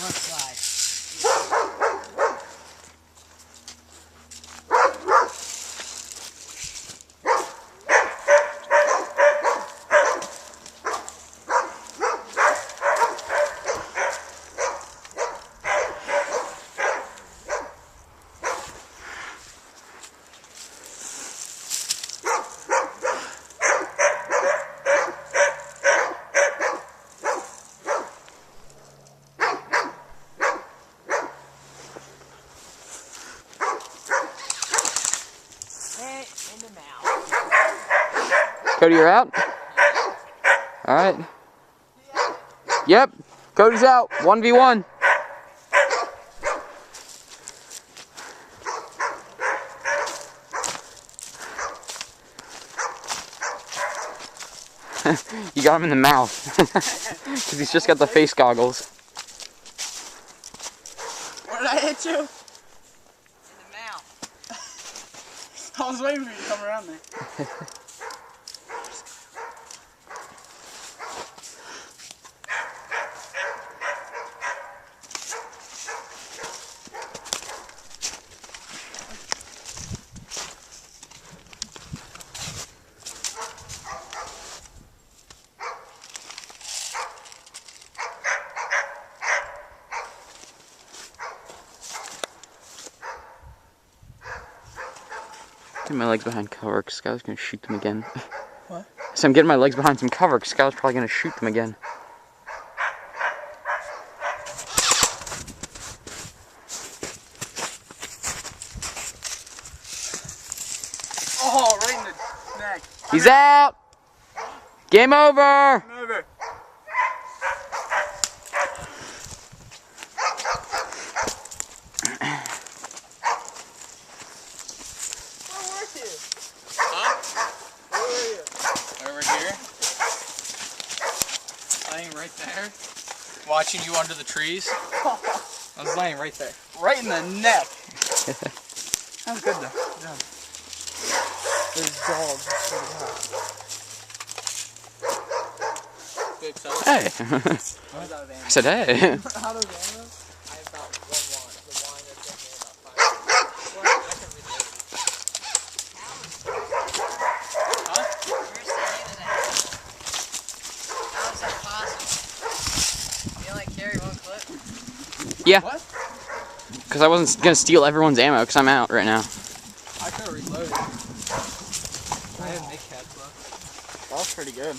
left side. In the mouth. Cody, you're out? Alright. Yep, Cody's out. 1v1. You got him in the mouth. Because he's just got the face goggles. Where did I hit you? In the mouth. I was waiting for you to come around there. Getting my legs behind cover because Skylar's gonna shoot them again. What? So I'm getting my legs behind some cover because Skylar's probably gonna shoot them again. Oh, right in the neck. He's out! Game over! Game over. Laying right there, watching you under the trees. I was laying right there, right in the neck. That was good though. Good job. Those dogs. Hey! I said hey! How does ammo? I have about one wine. The wine that's in here about 5. Well, I can relate. Huh? You're saying that. How is that possible? You only carry one clip? Yeah. What? Because I wasn't going to steal everyone's ammo because I'm out right now. I could have reloaded. I had Nick Cats left. That was pretty good.